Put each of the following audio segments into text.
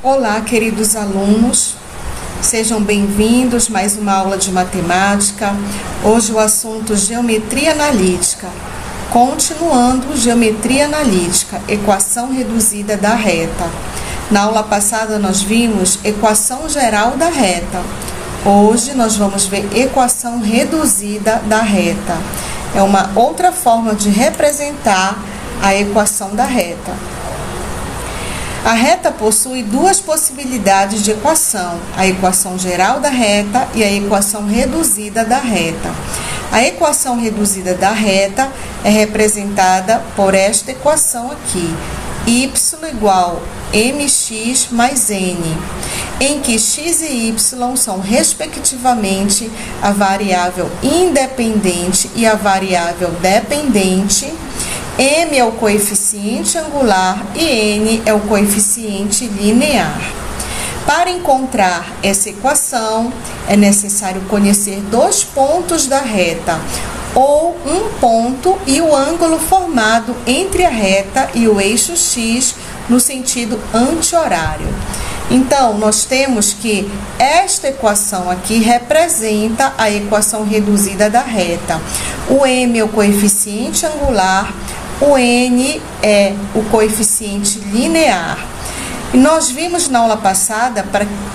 Olá, queridos alunos, sejam bem-vindos a mais uma aula de matemática. Hoje o assunto geometria analítica. Continuando, geometria analítica, equação reduzida da reta. Na aula passada nós vimos equação geral da reta. Hoje nós vamos ver equação reduzida da reta. É uma outra forma de representar a equação da reta. A reta possui duas possibilidades de equação, a equação geral da reta e a equação reduzida da reta. A equação reduzida da reta é representada por esta equação aqui, y igual mx mais n, em que x e y são respectivamente a variável independente e a variável dependente. M é o coeficiente angular e N é o coeficiente linear. Para encontrar essa equação, é necessário conhecer dois pontos da reta, ou um ponto e o ângulo formado entre a reta e o eixo X no sentido anti-horário. Então, nós temos que esta equação aqui representa a equação reduzida da reta. O M é o coeficiente angular, o N é o coeficiente linear. E nós vimos na aula passada,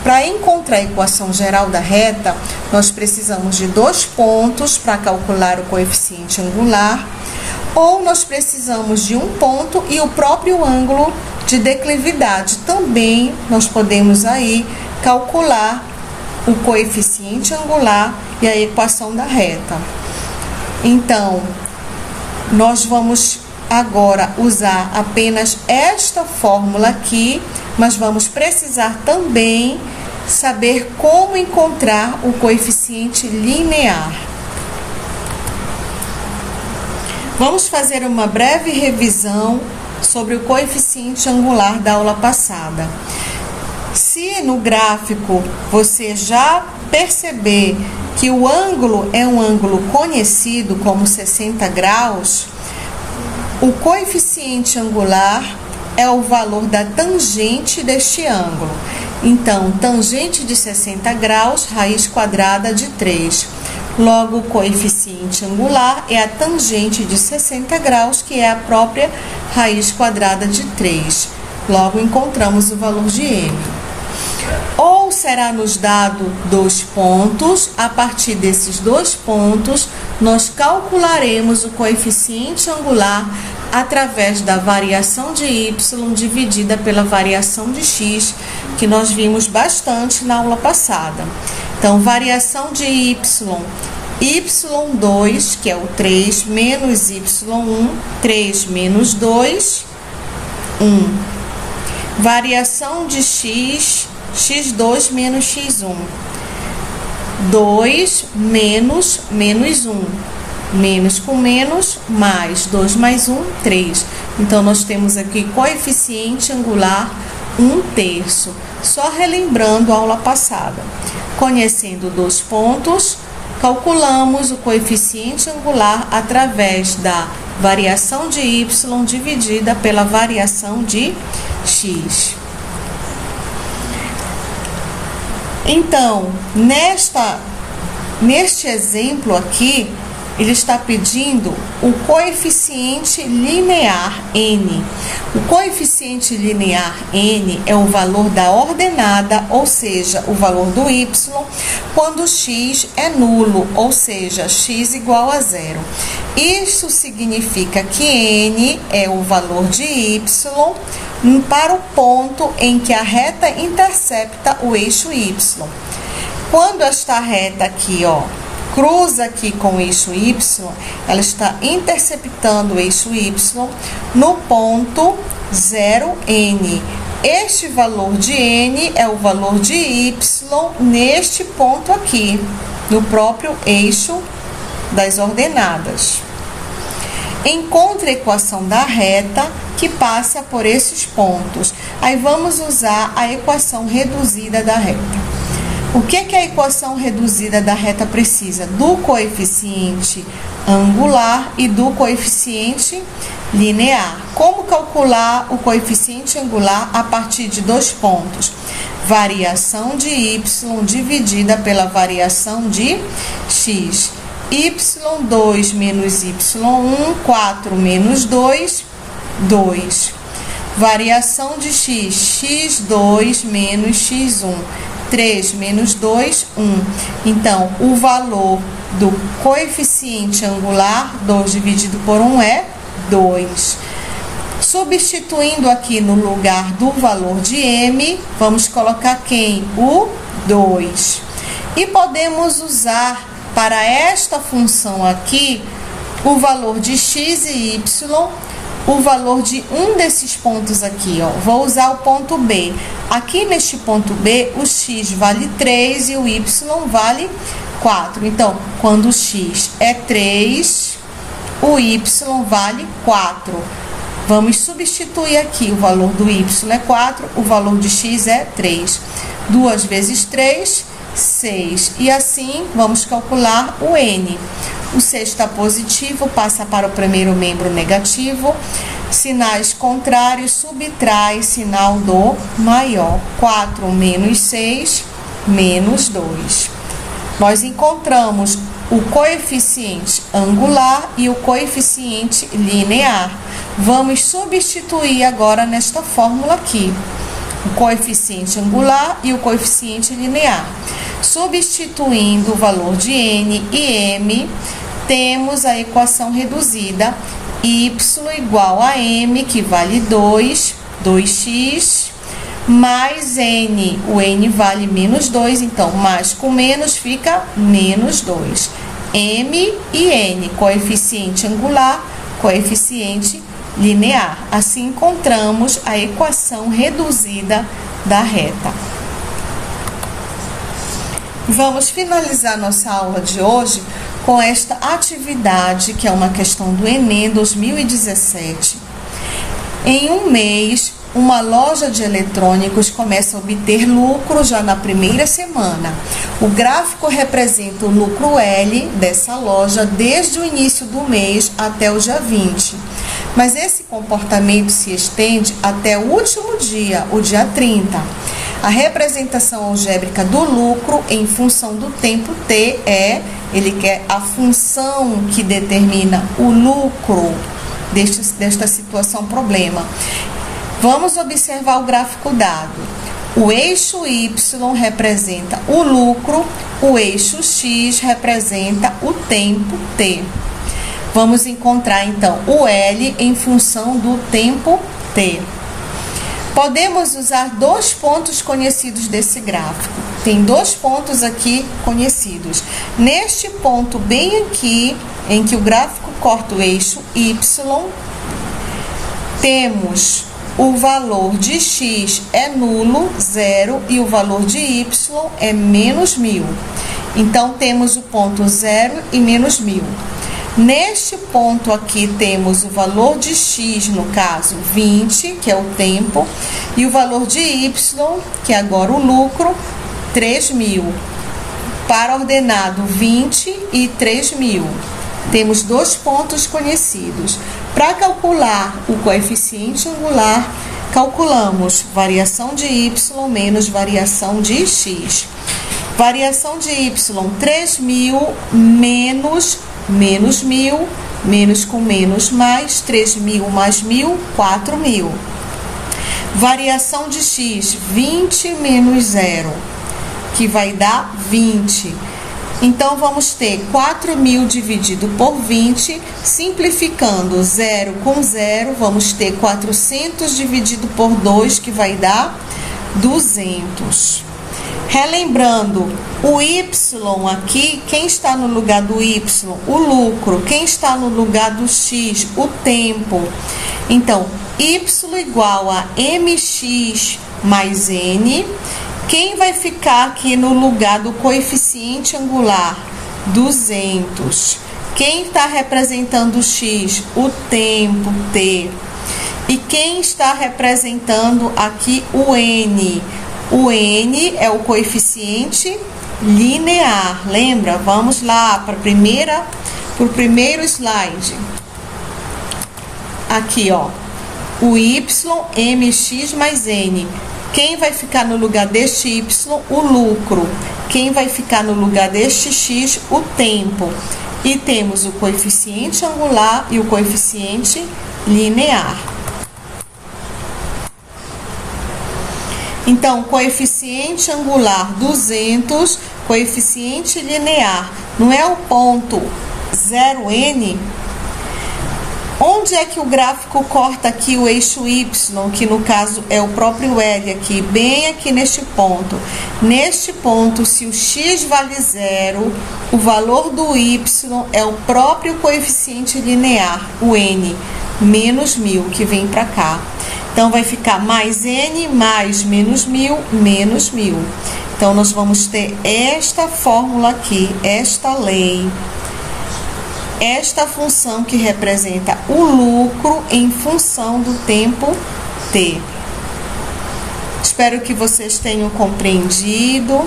para encontrar a equação geral da reta, nós precisamos de dois pontos para calcular o coeficiente angular, ou nós precisamos de um ponto e o próprio ângulo de declividade. Também nós podemos aí calcular o coeficiente angular e a equação da reta. Então, nós vamos agora usar apenas esta fórmula aqui, mas vamos precisar também saber como encontrar o coeficiente linear. Vamos fazer uma breve revisão sobre o coeficiente angular da aula passada. Se no gráfico você já perceber que o ângulo é um ângulo conhecido como 60 graus, o coeficiente angular é o valor da tangente deste ângulo. Então, tangente de 60 graus, raiz quadrada de 3. Logo, o coeficiente angular é a tangente de 60 graus, que é a própria raiz quadrada de 3. Logo, encontramos o valor de M. Ou será nos dado dois pontos, a partir desses dois pontos, nós calcularemos o coeficiente angular através da variação de y dividida pela variação de x, que nós vimos bastante na aula passada. Então, variação de y2, que é o 3, menos y1, 3 menos 2, 1. Variação de x, x2 menos x1, 2 menos 1. Menos com menos, mais 2 mais 1, 3. Então, nós temos aqui coeficiente angular 1/3. Só relembrando a aula passada. Conhecendo dois pontos, calculamos o coeficiente angular através da variação de y dividida pela variação de x. Então, neste exemplo aqui, ele está pedindo o coeficiente linear n. O coeficiente linear n é o valor da ordenada, ou seja, o valor do y, quando x é nulo, ou seja, x igual a 0. Isso significa que n é o valor de y para o ponto em que a reta intercepta o eixo y. Quando esta reta aqui, cruza aqui com o eixo y, ela está interceptando o eixo y no ponto 0n. Este valor de n é o valor de y neste ponto aqui, no próprio eixo das ordenadas. Encontre a equação da reta que passa por esses pontos. Aí vamos usar a equação reduzida da reta. O que é a equação reduzida da reta precisa? Do coeficiente angular e do coeficiente linear. Como calcular o coeficiente angular a partir de 2 pontos? Variação de y dividida pela variação de x. y2 menos y1, 4 menos 2, 2. Variação de x, x2 menos x1, 3 menos 2, 1. Então, o valor do coeficiente angular, 2 dividido por 1 é 2. Substituindo aqui no lugar do valor de m, vamos colocar quem? O 2. E podemos usar para esta função aqui o valor de x e y, o valor de um desses pontos aqui, ó. Vou usar o ponto B. Aqui neste ponto B, o x vale 3 e o y vale 4. Então, quando o x é 3, o y vale 4. Vamos substituir aqui, o valor do y é 4, o valor de x é 3. 2 vezes 3, 6. E assim, vamos calcular o n. O 6 está positivo, passa para o primeiro membro negativo. Sinais contrários, subtrai sinal do maior. 4 menos 6, menos 2. Nós encontramos o coeficiente angular e o coeficiente linear. Vamos substituir agora nesta fórmula aqui. O coeficiente angular e o coeficiente linear. Substituindo o valor de n e m, temos a equação reduzida y igual a m, que vale 2, 2x, mais n. O n vale menos 2, então mais com menos fica menos 2. M e n, coeficiente angular, coeficiente linear. Assim encontramos a equação reduzida da reta. Vamos finalizar nossa aula de hoje com esta atividade, que é uma questão do Enem 2017. Em um mês, uma loja de eletrônicos começa a obter lucro já na primeira semana. O gráfico representa o lucro L dessa loja desde o início do mês até o dia 20. Mas esse comportamento se estende até o último dia, o dia 30. A representação algébrica do lucro em função do tempo t ele quer a função que determina o lucro desta situação problema. Vamos observar o gráfico dado. O eixo Y representa o lucro, o eixo X representa o tempo t. Vamos encontrar, então, o L em função do tempo t. Podemos usar 2 pontos conhecidos desse gráfico. Tem 2 pontos aqui conhecidos. Neste ponto bem aqui, em que o gráfico corta o eixo Y, temos o valor de x é nulo, 0, e o valor de y é menos 1000. Então, temos o ponto 0 e menos 1000. Neste ponto aqui temos o valor de x, no caso 20, que é o tempo, e o valor de y, que é agora o lucro, 3000. Para ordenado 20 e 3000. Temos 2 pontos conhecidos. Para calcular o coeficiente angular, calculamos variação de y menos variação de x. Variação de y, 3000 menos 1000, menos com menos mais, 3000 mais 1000, 4000. Variação de x, 20 menos 0, que vai dar 20. Então, vamos ter 4000 dividido por 20, simplificando 0 com 0, vamos ter 400 dividido por 2, que vai dar 200. Relembrando, o y aqui, quem está no lugar do y? O lucro. Quem está no lugar do x? O tempo. Então, y igual a mx mais n. Quem vai ficar aqui no lugar do coeficiente angular? 200. Quem está representando o x? O tempo, t. E quem está representando aqui o n? O N é o coeficiente linear. Lembra? Vamos lá para o primeiro slide. Aqui, ó. O Y, mx mais n. Quem vai ficar no lugar deste y? O lucro. Quem vai ficar no lugar deste x? O tempo. E temos o coeficiente angular e o coeficiente linear. Então, coeficiente angular 200, coeficiente linear, não é o ponto 0n? Onde é que o gráfico corta aqui o eixo y, que no caso é o próprio L aqui, bem aqui neste ponto. Neste ponto, se o x vale 0, o valor do y é o próprio coeficiente linear, o n, menos 1000, que vem para cá. Então, vai ficar mais n mais menos 1000, menos 1000. Então, nós vamos ter esta fórmula aqui, esta lei, esta função que representa o lucro em função do tempo t. Espero que vocês tenham compreendido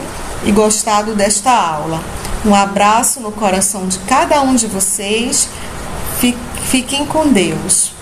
e gostado desta aula. Um abraço no coração de cada um de vocês. Fiquem com Deus.